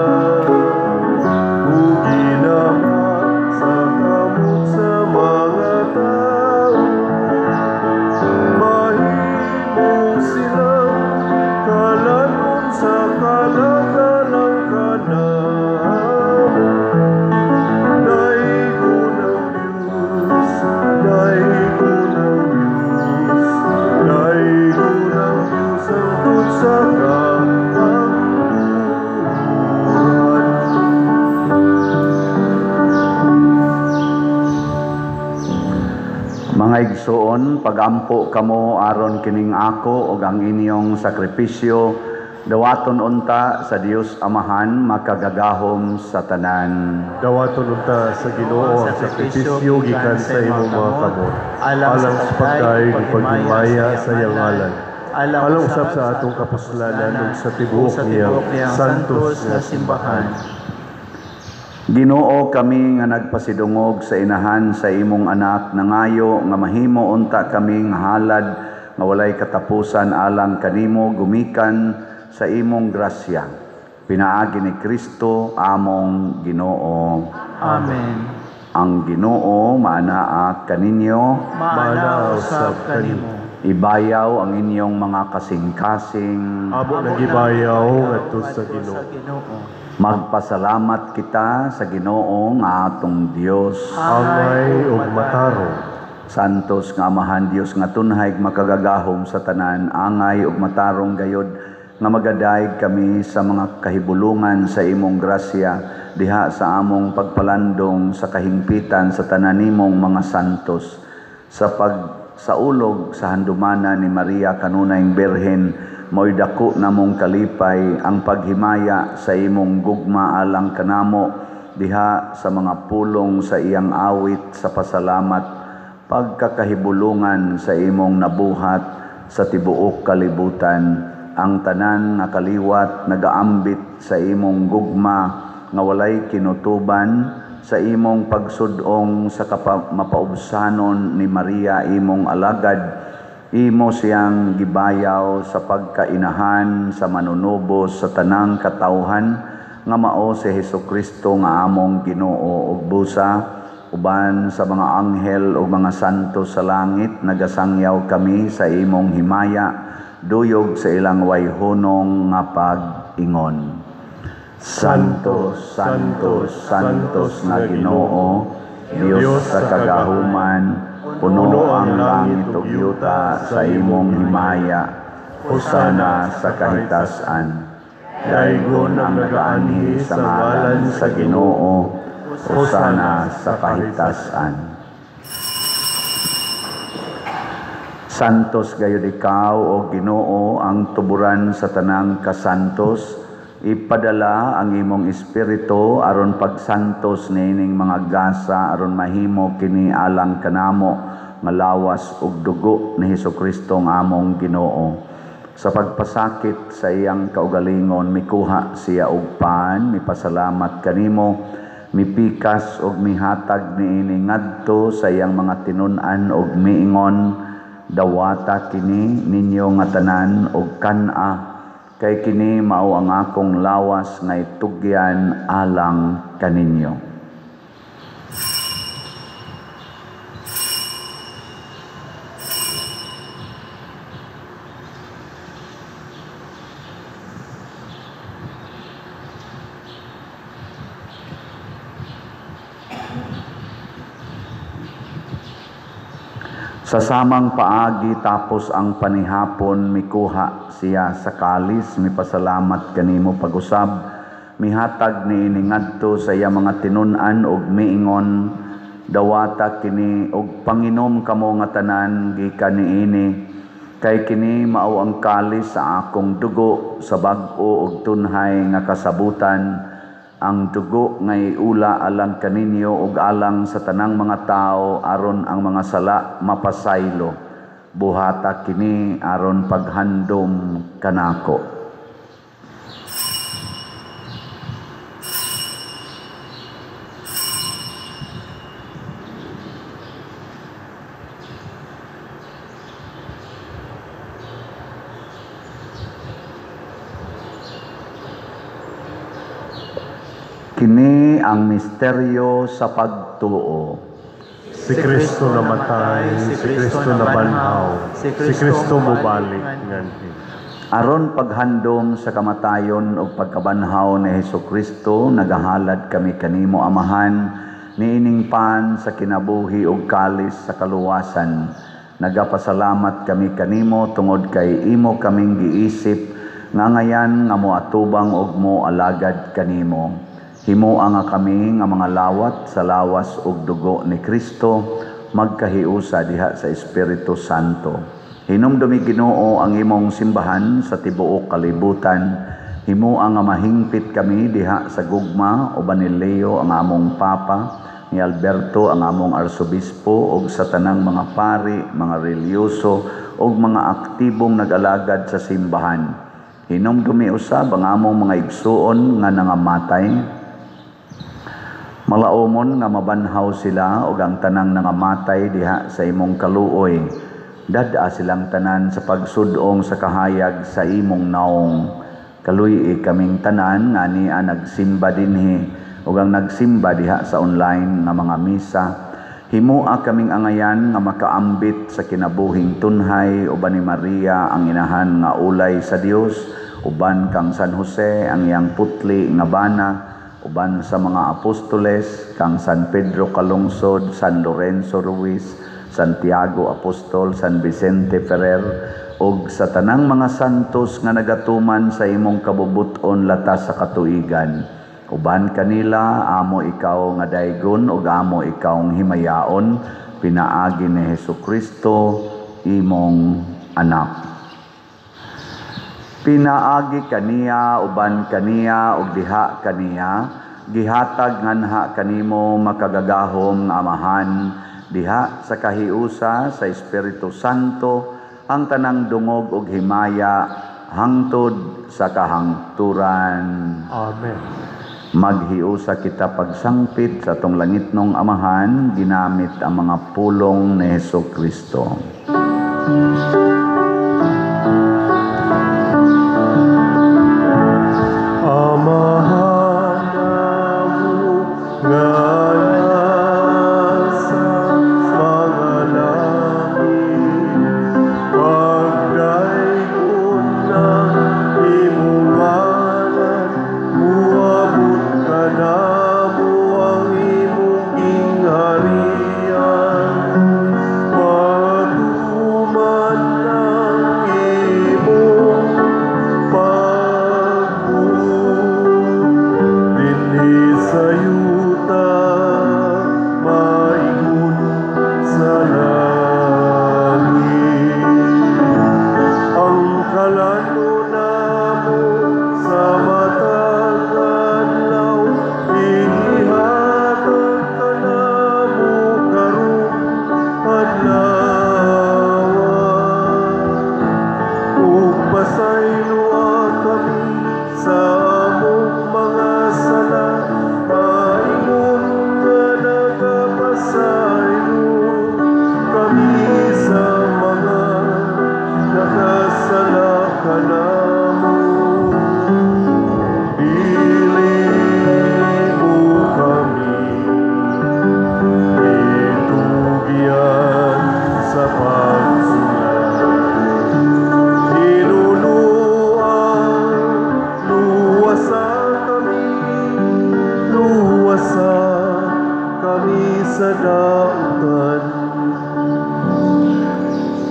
ug ginawa sa kamot sa mga tao, mahimong silang kalanon sa kalagalang kanamo. Daigon ang Diyos, daigon ang Diyos, daigon ang Diyos ang tut sa katangkuran. Mga igsoon, pagampo kamo aron kining ako ug ang inyong sakripisyo, dawaton unta sa Dios Amahan makagagahom sa tanan. Dawaton unta sa Ginoo ang sakripisyo gikan sa imong mga kamot, alang sa pagkain ug paghimaya sa iyang ngalan, alang usab sa atong kapuslanan ug sa tibuok niyang santos nga simbahan. Ginoo, kami nga nagpasidungog sa inahan sa imong anak, nangayo nga mahimo unta kami nga halad nga walay katapusan alang kanimo gumikan sa imong grasya. Pinaagi ni Kristo among Ginoo. Amen. Ang Ginoo maanaa kaninyo, Maana usab kanimo. ibayaw ang inyong mga kasing-kasing. Amo nagibayaw ngadto sa Ginoo. Ginoo. Magpasalamat kita sa Ginoo nga atong Dios. Angay ug matarong. Santos nga Amahan Dios nga tunhay makagagahom sa tanan, angay ug matarong gayod nga magadayeg kami sa mga kahibulungan sa imong grasya diha sa among pagpalandong sa kahingpitan sa tanan nimong mga santos. Sa ulog sa handumana ni Maria kanunayng Birhen, mo'y dako namong kalipay ang paghimaya sa imong gugma alang kanamo diha sa mga pulong sa iyang awit sa pasalamat, pagkakahibulungan sa imong nabuhat sa tibuok kalibutan. Ang tanan nga kaliwat nagaambit sa imong gugma nga walay kinutuban, sa imong pagsudong sa mapaubsanon ni Maria imong alagad. Imo siyang gibayaw sa pagkainahan sa manunubos sa tanang katawhan nga mao si Hesukristo nga among Ginoo ug busa uban sa mga anghel ug mga santo sa langit. Nagasangyaw kami sa imong himaya duyog sa ilang wayhunong nga pag-ingon. Santos, Santos, Santos na Ginoo, Dios sa kagahuman, puno ang langit ug yuta sa imong himaya. Hosana sa kahitasan. Daygon ang nagaanhi sa ngalan sa Ginoo. Hosana sa kahitasan. Santos gayud ikaw o Ginoo ang tuburan sa tanang kasantos. Ipadala ang imong espiritu aron pagsantos niining mga gasa aron mahimo kini alang kanamo nga lawas ug dugo ni Hesukristo nga among Ginoo. Sa pagpasakit sa iyang kaugalingon mikuha siya og paan, mipasalamat kanimo, mipikas ug mihatag niini ngadto sa iyang mga tinun-an ug miingon, dawata kini ninyo nga tanan og kan-a, kay kini mao ang akong lawas nga itugyan alang kaninyo. Sa samang paagi tapos ang panihapon mikuha siya sa kalis, mipasalamat kanimo pag-usab, mihatag niini ngadto sa iya mga tinun-an ug miingon, dawata kini ug panginom kamo nga tanan gikan niini, kay kini mao ang kalis sa akong dugo sa bag-o ug tunhay nga kasabutan. Ang dugo ngay ula alang kaninyo ug alang sa tanang mga tao aron ang mga sala mapasaylo. Buhata kini aron paghandom kanako. Kini ang misteryo sa pagtuo. Si Kristo namatay, si Kristo nabanhaw, si Kristo mubalik nganhi. Aron paghandom sa kamatayon o pagkabanhaw ni Hesukristo, nagahalad kami kanimo Amahan, niining pan sa kinabuhi ug kalis sa kaluwasan. Nagapasalamat kami kanimo tungod kay imo kaming giisip nga ngayan nga moatubang og mo alagad kanimo. Himuang nga kami nga mga lawat sa lawas ug dugo ni Kristo, magkahiusa diha sa Espiritu Santo. Hinumdumi Ginoo ang imong simbahan sa tibuok kalibutan. Himuang nga mahingpit kami diha sa gugma uban ni Leo ang among Papa, ni Alberto ang among Arsobispo ug sa tanang mga pari, mga relyoso ug mga aktibong nag-alagad sa simbahan. Hinumdumi usab ang among mga igsuon nga nangamatay. Malaumon nga mabanhaw sila ug ang tanang nangamatay diha sa imong kaluoy. Dada silang tanan sa pagsudong sa kahayag sa imong naong. Kaluy kaming tanan nga niya nagsimba dinhi ug ang nagsimba diha sa online nga mga misa. Himua kaming angayan nga makaambit sa kinabuhing tunhay uban ni Maria ang inahan nga ulay sa Dios, uban kang San Jose ang iyang putli nga bana, uban sa mga apostoles kang San Pedro Calungsod, San Lorenzo Ruiz, Santiago Apostol, San Vicente Ferrer, ug sa tanang mga santos nga nagatuman sa imong kabubuton latas sa katuigan. Uban kanila, amo ikaw nga daygon ug amo ikaw ng himayaon, pinaagi ni Hesukristo, imong anak. Pinaagi kaniya, uban kaniya, ug diha kaniya, gihatag nganha kanimo makagagahom nga amahan, diha sa kahiusa sa Espiritu Santo, ang tanang dungog ug himaya, hangtod sa kahangturan. Amen. Maghiusa kita pagsangpit sa tong langitnong amahan, ginamit ang mga pulong ni Hesukristo. Amahan namu nga nasa mga langit, pagdayon ng imong ngalan, muabot ka namo ang imong gingharian, matuman ng imong dinhi sa yuta, maingon sa langit. Ang kalano namo sa matag adlaw, ihatag ka namo karong adlaw. Ug pasayloa kami sa among mga sala, maingon nga nagapasaylo kami sa mga nakasala kanamo. Dili mo kami itugyan sa pagsulay. Luwasa kami sa daotan.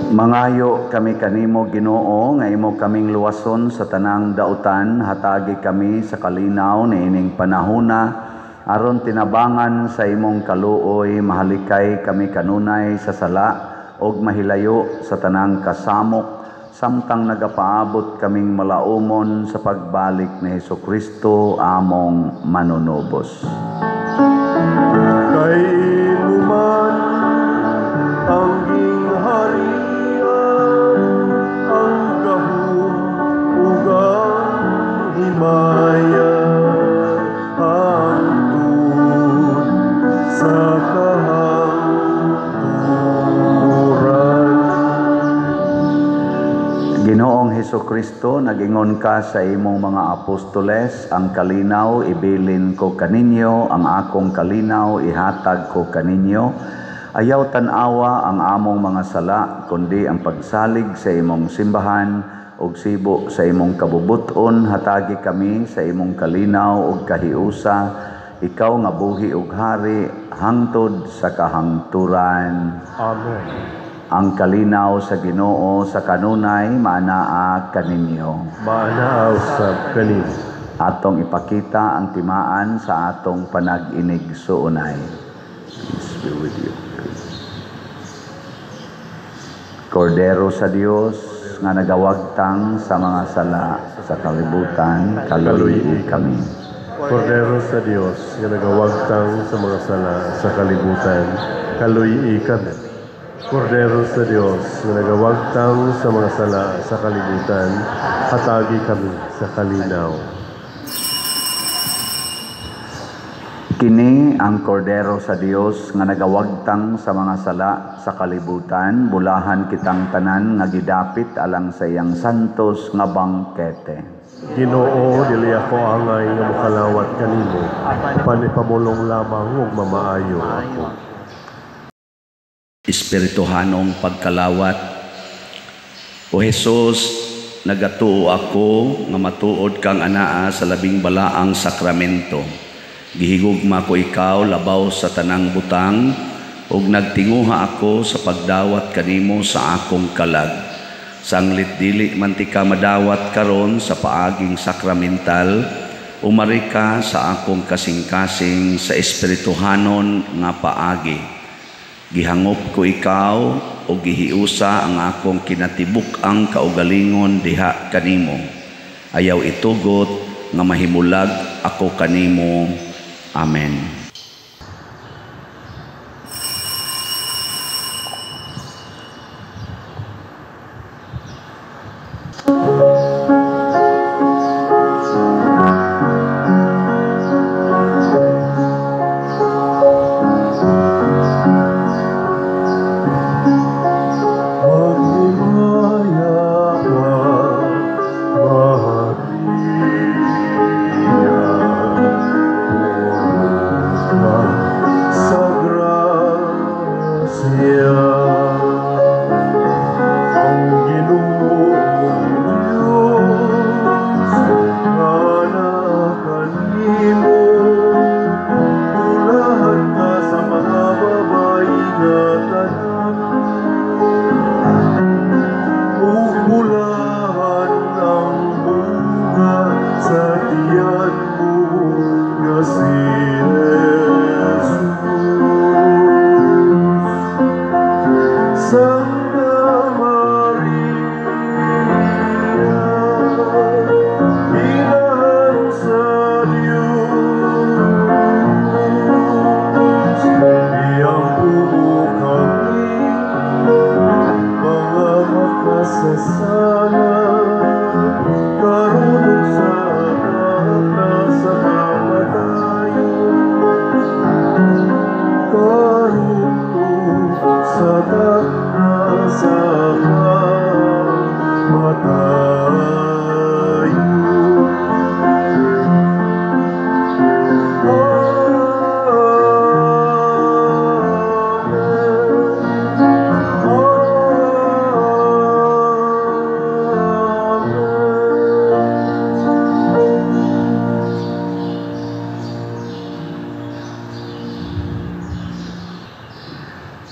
Mangayo kami kanimo Ginoo nga imo kaming luwason sa tanang dautan, hatagi kami sa kalinaw ni ining panahona, aron tinabangan sa imong kaluoy, mahalikay kami kanunay sa sala og mahilayo sa tanang kasamok, samtang nagapaabot kaming malaumon sa pagbalik ni Hesukristo among manunubos. Kay inuman ang gingharian, ang gahom ug ang himaya, hangtod sa kahangturan. Ginoong Hesukristo, nag-ingon ka sa imong mga apostoles, ang kalinaw ibilin ko kaninyo, ang akong kalinaw ihatag ko kaninyo. Ayaw tanawa ang among mga sala, kundi ang pagsalig sa imong simbahan ug sibo sa imong kabubuton, hatagi kami sa imong kalinaw ug kahiusa, ikaw nga buhi ug hari, hangtod sa kahangturan. Amen. Ang kalinaw sa Ginoo sa kanunay maanaa kaninyo. Maanaaw sa kanino. Atong ipakita ang timaan sa atong panag-inig suunay. Peace be with you. Kordero sa Dios nga nagawagtang sa mga sala sa kalibutan, kaluyi kami. Kordero sa Dios nga nagawagtang sa mga sala sa kalibutan, kaluyi kami. Kordero sa Dios nga nagawagtang sa mga sala sa kalibutan, hatagi kami sa kalinaw. Kini ang kordero sa Dios nga nagawagtang sa mga sala sa sa kalibutan, bulahan kitang tanan nga gidapit alang sa iyang santos nga bangkete. Ginoo, dili ako angay nga mokalawat kanimo, panipamulong lamang ug mamaayo ako. Espirituhanong pagkalawat. O Jesus, nagatuo ako nga matuod kang anaa sa labing balaang sakramento. Gihigugma ko ikaw labaw sa tanang butang ug nagtinguha ako sa pagdawat kanimo sa akong kalag. Sanglit dili man ti ka madawat karon sa paaging sakramental, umari ka sa akong kasing-kasing sa espirituhanon nga paagi. Gihangop ko ikaw o gihiusa ang akong kinatibuk-ang kaugalingon diha kanimo. Ayaw itugot nga mahimulag ako kanimo. Amen.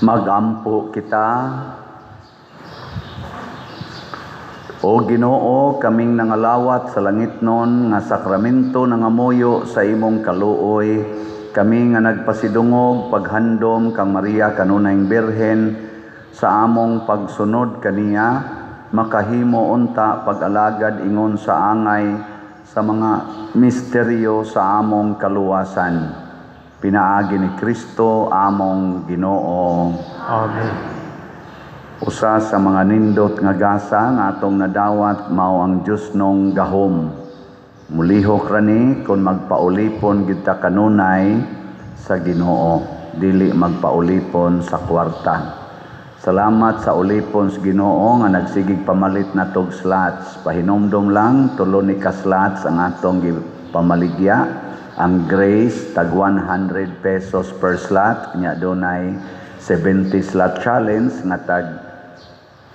Magampo kita. O Ginoo, kaming nangalawat sa langit nun nga sakramento nangamuyo sa imong kaluoy, kami nga nagpasidungog paghandom kang Maria kanunayng Birhen sa among pagsunod kaniya, makahimo unta pag-alagad ingon sa angay sa mga misteryo sa among kaluwasan. Pinaagi ni Kristo among Ginoo. Amen. Usa sa mga nindot nga gasa nga atong nadawat mao ang Dios nung gahom. Mulihok rani kung magpaulipon gid ta kanunay sa Ginoo, dili magpaulipon sa kwarta. Salamat sa ulipon sa Ginoo nga nagsigig pamalit natog slots. Pahinomdom lang tulo ni ka slots ang atong pamaligya. Ang Grace tag 100 pesos per slot, nya dunay 70 slot challenge nga tag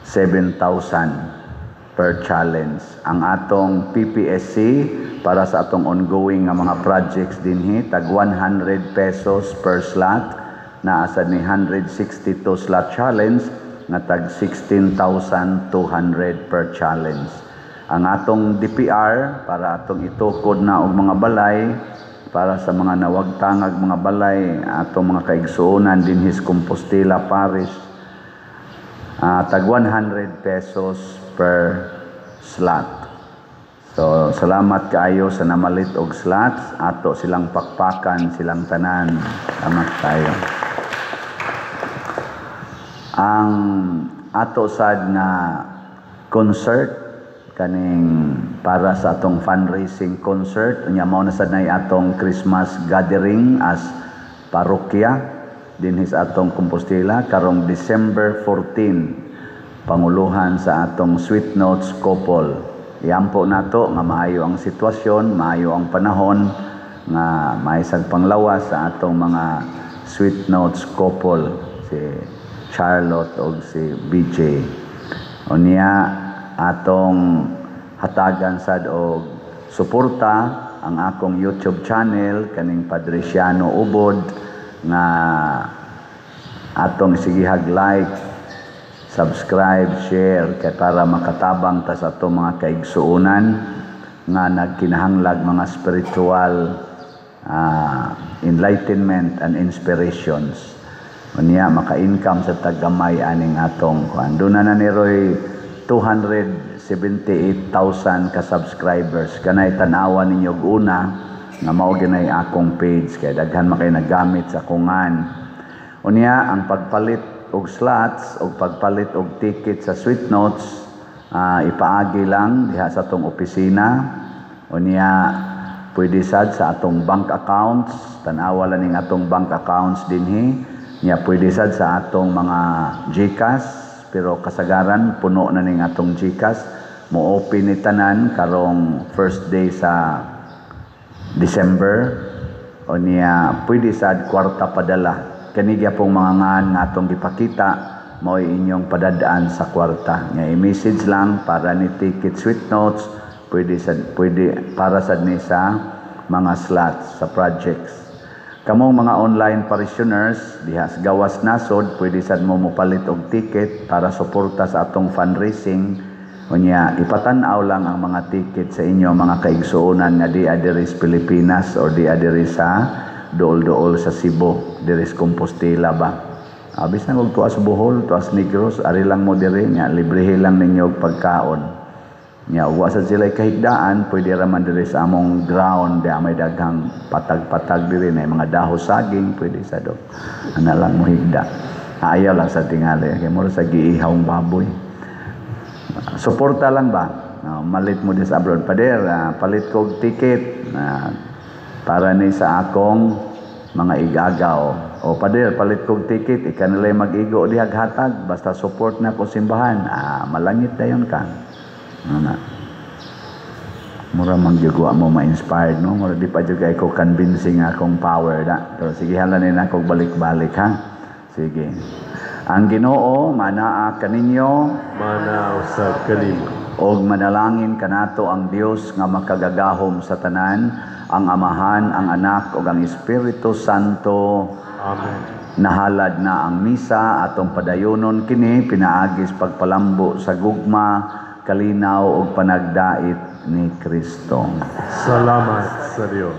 7,000 per challenge. Ang atong PPSC para sa atong ongoing nga mga projects dinhi tag 100 pesos per slot, naa sa ni 162 slot challenge nga tag 16,200 per challenge. Ang atong DPR para atong itukod na og mga balay para sa mga nawagtangag mga balay atong mga kaigsuonan dinhi sa Compostela Parish, tag 100 pesos per slot. So salamat kaayo sa namalit og slots, ato silang pakpakan silang tanan. Salamat tayo. Ang ato sad nga concert kaning para sa atong fundraising concert, unya mao na sad nay atong Christmas gathering as parokya. dinhi sa atong Compostela karong December 14, panguluhan sa atong Sweet Notes Couple. Iampo nato nga maayo ang sitwasyon, maayo ang panahon nga maisag panglawas sa atong mga Sweet Notes Couple, si Charlotte o si BJ. Unya atong hatagan sad og suporta ang akong YouTube channel kaning Padresiano Ubod nga atong isigihag like, subscribe, share kay para makatabang ta sa atong mga kaigsuonan nga nagkinahanglag mga spiritual enlightenment and inspirations. Unya maka-income sa tagamay aning atong kuan. Doon na ni Roy 278,000 ka subscribers. Kanay tanawan ninyo una nga mao ginay akong page kay daghan makay nagamit sa kungan. Unya ang pagpalit og slots o pagpalit og ticket sa Sweet Notes ipaagi lang diha sa atong opisina. Unya pwede sad sa atong bank accounts, tanawa lang ning atong bank accounts dinhi. Nya pwede sad sa atong mga GCash, pero kasagaran puno na ning atong GCash. Mo-open ni tanan karong first day sa December. O niya pwede sad kwarta padala. Kani gyapong mga ngan nga atong gipakita mao inyong padadaan sa kwarta. Nya i-message lang para ni ticket Sweet Notes, pwede para sad ni sa mga slots sa projects. Kamong mga online parishioners diha sa gawas nasod, pwede sad mo mopalit og ticket para suporta sa atong fundraising. Unya ipatan-aw lang ang mga ticket sa inyo mga kaigsuonan nga di adiri sa Pilipinas or di adiri sa dool-dool sa Cebu, diri sa Compostela ba. Abis na og tuas Bohol, tuas Negros, ari lang mo diri nya librehe lang ninyo og pagkaon. Nya wa sad sila kahigdaan, pwede ra man diri sa among ground, di may daghang patag-patag diri na mga dahos saging, pwede sa do. Ana lang mo higda. Ayaw lang sa tingali, kay mo sa giihawng baboy. Suporta lang ba? Malit mo din sa abroad. Pader, palit ko og ticket para ni sa akong mga igagaw. O pader, palit ko og ticket, ikanilay mag-igo di haghatag, basta support na ko simbahan. Malangit dayon ka. Ano? Mura mangyugwa mo ma-inspired, no? Mura di pa juga ko convincing akong power da. Pero sige halanin ako balik-balik ha. Sige. Ang Ginoo manaa kaninyo, Mana usab kanimo. og manalangin kanato ang Dios nga makagagahom sa tanan, ang Amahan, ang Anak ug ang Espiritu Santo. Amen. Nahalad na ang misa atong padayonon kini pinaagis pagpalambo sa gugma, kalinaw ug panagdait ni Kristo. Salamat sa Dios.